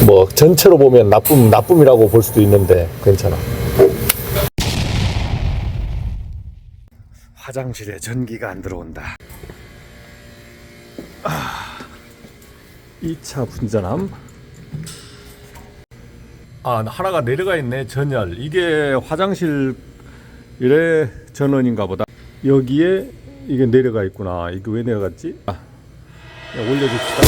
뭐 전체로 보면 나쁨이라고 볼 수도 있는데 괜찮아. 화장실에 전기가 안 들어온다. 2차 분전함. 하나가 내려가 있네. 전열. 이게 화장실 이래 전원인가 보다. 여기에 이게 내려가 있구나. 이게 왜 내려갔지? 올려줍시다.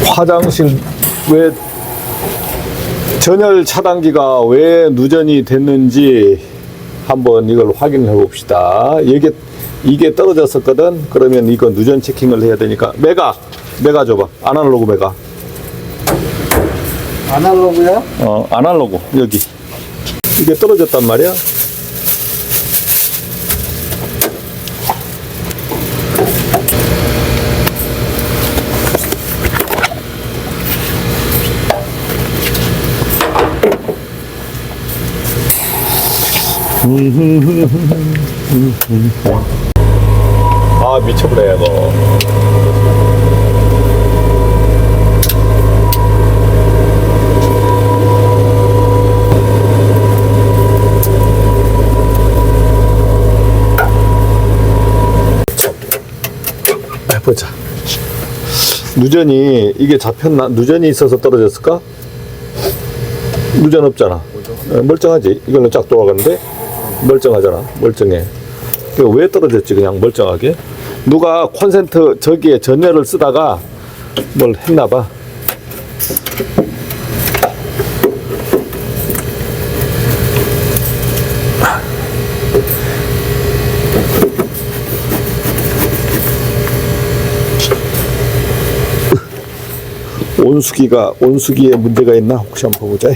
화장실 왜 전열 차단기가 왜 누전이 됐는지 한번 이걸 확인해 봅시다. 이게 떨어졌었거든. 그러면 이거 누전 체킹을 해야 되니까 메가 줘봐. 아날로그 메가. 아날로그요? 아날로그 여기 이게 떨어졌단 말이야. 미쳐버려 너. 해보자. 누전이 이게 잡혔나? 누전이 있어서 떨어졌을까? 누전 없잖아. 멀쩡하지. 이걸로 쫙 돌아가는데 멀쩡하잖아. 멀쩡해. 왜 떨어졌지? 그냥 멀쩡하게. 누가 콘센트 저기에 전열을 쓰다가 뭘 했나봐. 온수기에 문제가 있나 혹시 한번 보자.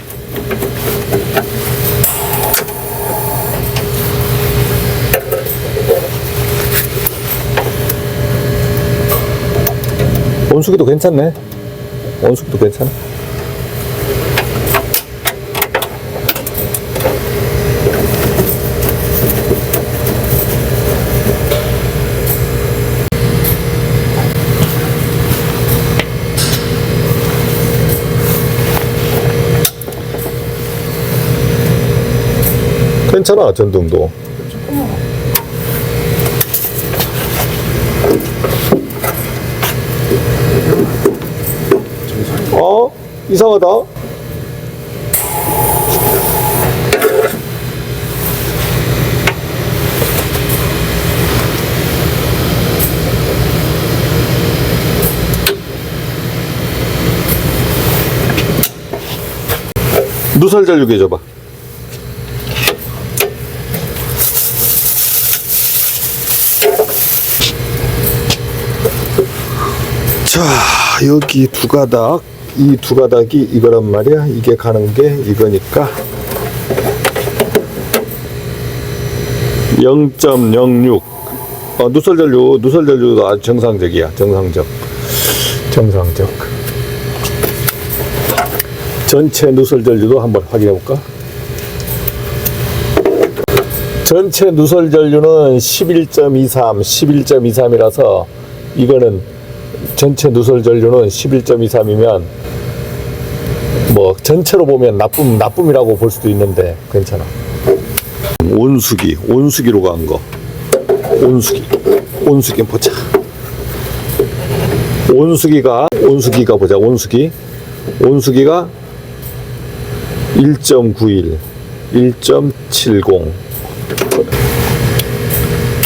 온수기도 괜찮네. 온수기도 괜찮아. 괜찮아. 전등도. 이상하다. 누설 전류기 줘봐. 자, 여기 두 가닥. 이 두 가닥이 이거란 말이야. 이게 가는 게 이거니까 0.06. 누설 전류도 아주 정상적이야. 정상적. 전체 누설 전류도 한번 확인해 볼까? 전체 누설 전류는 11.23이라서 이거는 전체 누설 전류는 11.23이면 뭐 전체로 보면 나쁨이라고 볼 수도 있는데 괜찮아. 온수기로 간 거. 온수기 보자. 온수기가 보자. 온수기가 1.91, 1.70.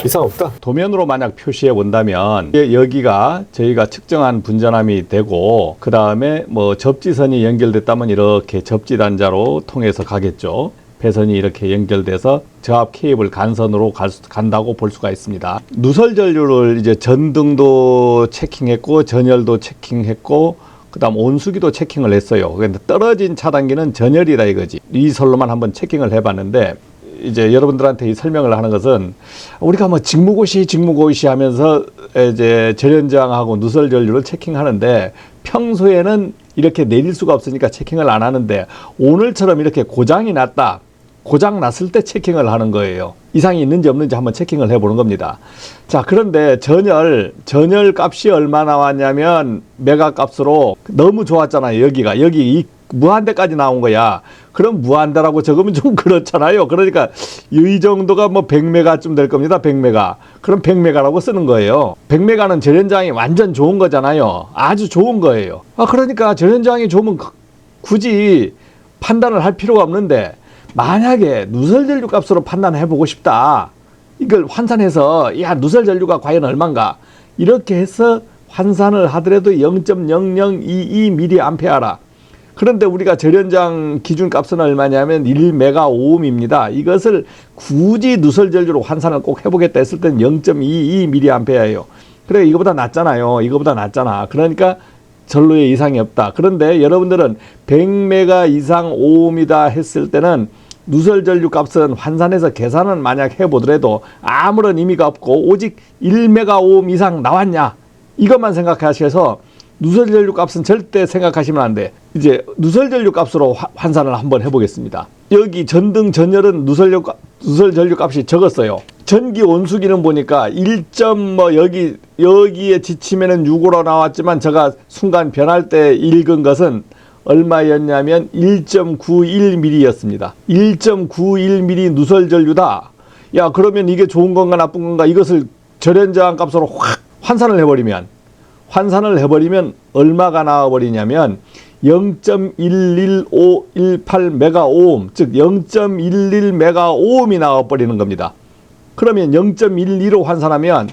이상 없다. 도면으로 만약 표시해 본다면 여기가 저희가 측정한 분전함이 되고, 그 다음에 뭐 접지선이 연결됐다면 이렇게 접지단자로 통해서 가겠죠. 배선이 이렇게 연결돼서 저압 케이블 간선으로 간다고 볼 수가 있습니다. 누설 전류를 이제 전등도 체킹했고 전열도 체킹했고 그 다음 온수기도 체킹을 했어요. 그런데 떨어진 차단기는 전열이다 이거지. 이 설로만 한번 체킹을 해봤는데, 이제 여러분들한테 이 설명을 하는 것은 우리가 뭐 직무고시 하면서 이제 절연저항하고 누설 전류를 체킹하는데 평소에는 이렇게 내릴 수가 없으니까 체킹을 안 하는데, 오늘처럼 이렇게 고장이 났다. 고장 났을 때 체킹을 하는 거예요. 이상이 있는지 없는지 한번 체킹을 해보는 겁니다. 자, 그런데 전열 값이 얼마 나왔냐면 메가 값으로 너무 좋았잖아요. 여기 이 무한대까지 나온 거야. 그럼 무한대라고 적으면 좀 그렇잖아요. 그러니까 이 정도가 뭐 100메가쯤 될 겁니다. 100메가. 그럼 100메가라고 쓰는 거예요. 100메가는 절연장이 완전 좋은 거잖아요. 아주 좋은 거예요. 그러니까 절연장이 좋으면 굳이 판단을 할 필요가 없는데, 만약에 누설전류 값으로 판단해 보고 싶다. 이걸 환산해서 야, 누설전류가 과연 얼마인가? 이렇게 해서 환산을 하더라도 0.0022mA라. 그런데 우리가 절연장 기준값은 얼마냐면 1메가오음입니다. 이것을 굳이 누설전류로 환산을 꼭 해보겠다 했을 때는 0.22mA예요. 그래, 이거보다 낫잖아요. 이거보다 낫잖아. 그러니까 전로에 이상이 없다. 그런데 여러분들은 100메가 이상 오음이다 했을 때는 누설전류 값은 환산해서 계산은 만약 해보더라도 아무런 의미가 없고 오직 1메가오음 이상 나왔냐, 이것만 생각하셔서 누설전류 값은 절대 생각하시면 안 돼. 이제 누설전류 값으로 환산을 한번 해보겠습니다. 여기 전등 전열은 누설전류 값이 적었어요. 전기 온수기는 보니까 1. 여기에 지치면은 6으로 나왔지만 제가 순간 변할 때 읽은 것은 얼마였냐면 1.91mm였습니다. 1.91mm 누설전류다. 야, 그러면 이게 좋은 건가 나쁜 건가, 이것을 절연저항 값으로 확 환산을 해버리면 얼마가 나와버리냐면 0.11518메가오hm, 즉 0.11메가오음이 나와버리는 겁니다. 그러면 0.12로 환산하면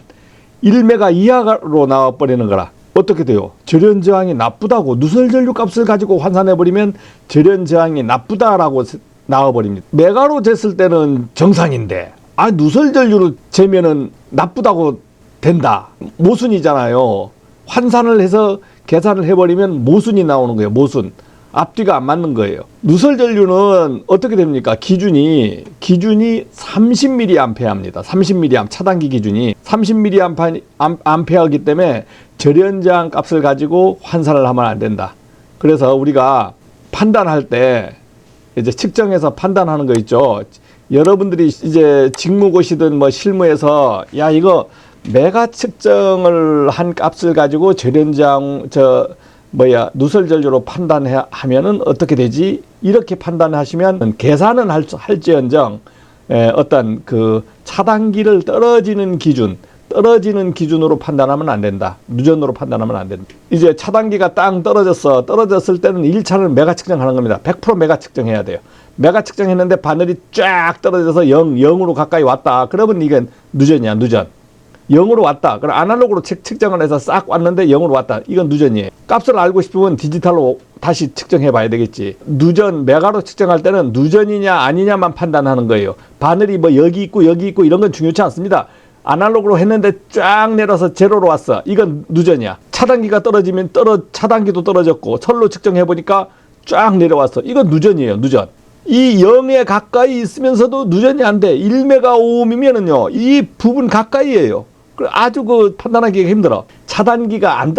1메가 이하로 나와버리는 거라. 어떻게 돼요? 절연저항이 나쁘다고, 누설전류 값을 가지고 환산해버리면 절연저항이 나쁘다라고 나와버립니다. 메가로 쟀을 때는 정상인데, 누설전류로 재면은 나쁘다고 된다. 모순이잖아요. 환산을 해서 계산을 해버리면 모순이 나오는 거예요. 모순. 앞뒤가 안 맞는 거예요. 누설전류는 어떻게 됩니까? 기준이 30mA입니다. 30mA, 차단기 기준이 30mA이기 때문에 절연저항 값을 가지고 환산을 하면 안 된다. 그래서 우리가 판단할 때 이제 측정해서 판단하는 거 있죠. 여러분들이 이제 직무고시든 뭐 실무에서 야, 이거 메가 측정을 한 값을 가지고 절연저항 누설전류로 판단하면은 어떻게 되지? 이렇게 판단하시면 계산은 할지언정 어떤 그 차단기를 떨어지는 기준으로 판단하면 안 된다. 누전으로 판단하면 안 된다. 이제 차단기가 땅 떨어졌을 때는 1차는 메가 측정하는 겁니다. 100% 메가 측정해야 돼요. 메가 측정했는데 바늘이 쫙 떨어져서 0으로 가까이 왔다. 그러면 이게 누전이야, 누전. 0으로 왔다. 그럼 아날로그로 측정을 해서 싹 왔는데 0으로 왔다. 이건 누전이에요. 값을 알고 싶으면 디지털로 다시 측정해 봐야 되겠지. 누전, 메가로 측정할 때는 누전이냐 아니냐만 판단하는 거예요. 바늘이 뭐 여기 있고 이런 건 중요치 않습니다. 아날로그로 했는데 쫙 내려서 제로로 왔어. 이건 누전이야. 차단기가 떨어지면 차단기도 떨어졌고 철로 측정해 보니까 쫙 내려왔어. 이건 누전이에요. 누전. 이 0에 가까이 있으면서도 누전이 안 돼. 1메가오음이면은요, 이 부분 가까이에요. 아주 판단하기가 힘들어. 차단기가 안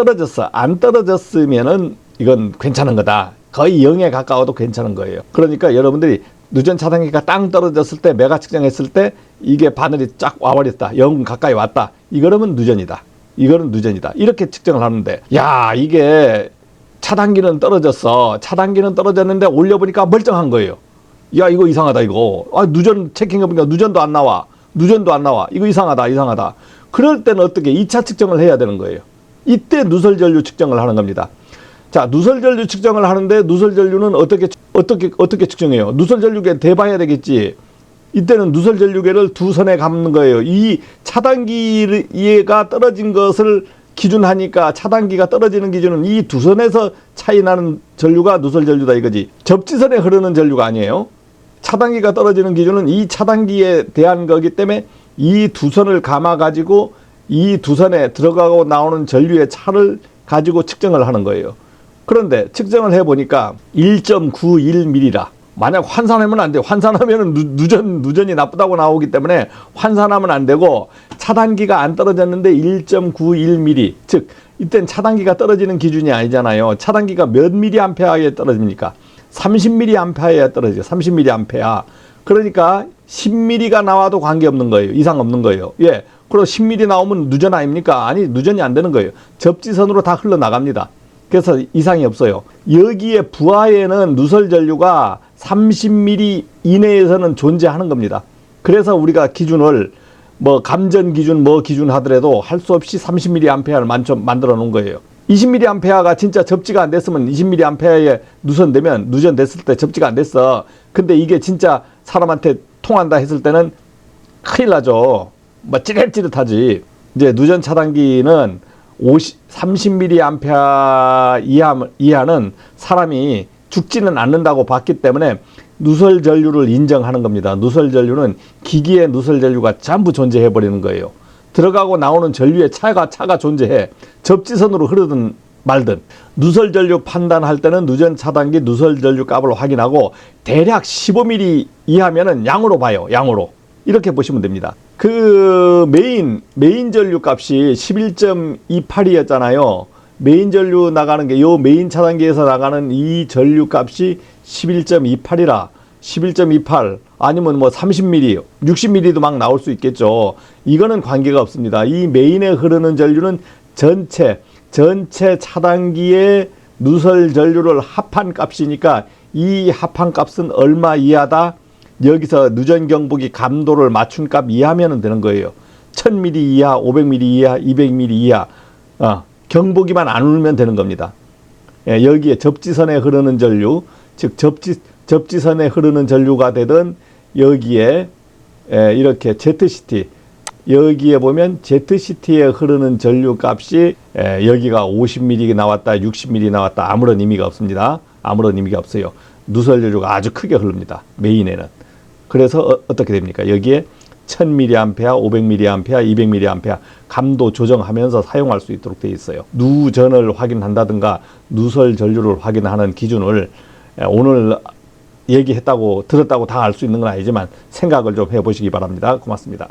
떨어졌으면은 이건 괜찮은 거다. 거의 0에 가까워도 괜찮은 거예요. 그러니까 여러분들이 누전 차단기가 땅 떨어졌을 때, 메가 측정했을 때 이게 바늘이 쫙 와버렸다. 0 가까이 왔다. 이거는 누전이다. 이렇게 측정을 하는데, 야, 이게 차단기는 떨어졌어. 차단기는 떨어졌는데 올려보니까 멀쩡한 거예요. 야, 이거 이상하다, 이거. 누전 체킹해보니까 누전도 안 나와. 이거 이상하다. 그럴 때는 어떻게 2차 측정을 해야 되는 거예요. 이때 누설전류 측정을 하는 겁니다. 자, 누설전류 측정을 하는데 누설전류는 어떻게 측정해요? 누설전류계 대봐야 되겠지. 이때는 누설전류계를 두 선에 감는 거예요. 이 차단기가 떨어진 것을 기준하니까 차단기가 떨어지는 기준은 이 두 선에서 차이 나는 전류가 누설전류다 이거지. 접지선에 흐르는 전류가 아니에요. 차단기가 떨어지는 기준은 이 차단기에 대한 거기 때문에 이 두 선을 감아 가지고 이 두 선에 들어가고 나오는 전류의 차를 가지고 측정을 하는 거예요. 그런데 측정을 해보니까 1.91mm라. 만약 환산하면 안 돼요. 환산하면 누전이 나쁘다고 나오기 때문에 환산하면 안 되고, 차단기가 안 떨어졌는데 1.91mm. 즉, 이땐 차단기가 떨어지는 기준이 아니잖아요. 차단기가 몇 mA에 떨어집니까? 30mA에 떨어지죠. 30mA. 그러니까 10mm가 나와도 관계없는 거예요. 이상 없는 거예요. 예. 그리고 10mm 나오면 누전 아닙니까? 아니, 누전이 안 되는 거예요. 접지선으로 다 흘러나갑니다. 그래서 이상이 없어요. 여기에 부하에는 누설 전류가 30mm 이내에서는 존재하는 겁니다. 그래서 우리가 기준을 뭐 감전 기준 뭐 기준 하더라도 할 수 없이 30mA를 만들어 놓은 거예요. 20mA가 진짜 접지가 안 됐으면 20mA에 누전됐을 때 접지가 안 됐어. 근데 이게 진짜 사람한테 통한다 했을 때는 큰일 나죠. 뭐 찌릿찌릿하지. 이제 누전 차단기는 30mA 이하는 사람이 죽지는 않는다고 봤기 때문에 누설 전류를 인정하는 겁니다. 누설 전류는 기기의 누설 전류가 전부 존재해 버리는 거예요. 들어가고 나오는 전류에 차가 존재해. 접지선으로 흐르든 말든. 누설 전류 판단할 때는 누전 차단기 누설 전류 값을 확인하고 대략 15mm 이하면은 양으로 봐요. 양으로. 이렇게 보시면 됩니다. 그 메인 전류 값이 11.28이었잖아요. 메인 전류 나가는 게 요 메인 차단기에서 나가는 이 전류 값이 11.28이라 11.28 아니면 뭐 30mm, 60mm도 막 나올 수 있겠죠. 이거는 관계가 없습니다. 이 메인에 흐르는 전류는 전체 차단기의 누설 전류를 합한 값이니까 이 합한 값은 얼마 이하다? 여기서 누전 경보기 감도를 맞춘 값 이하면 되는 거예요. 1000mm 이하, 500mm 이하, 200mm 이하 경보기만 안 울면 되는 겁니다. 예, 여기에 접지선에 흐르는 전류, 즉 접지선에 흐르는 전류가 되든 여기에 이렇게 ZCT 여기에 보면 ZCT에 흐르는 전류 값이 여기가 50mm 나왔다, 60mm 나왔다 아무런 의미가 없습니다. 아무런 의미가 없어요. 누설 전류가 아주 크게 흐릅니다. 메인에는. 그래서 어떻게 됩니까? 여기에 1000mA, 500mA, 200mA 감도 조정하면서 사용할 수 있도록 되어 있어요. 누전을 확인한다든가 누설 전류를 확인하는 기준을 오늘 얘기했다고 들었다고 다 알 수 있는 건 아니지만 생각을 좀 해보시기 바랍니다. 고맙습니다.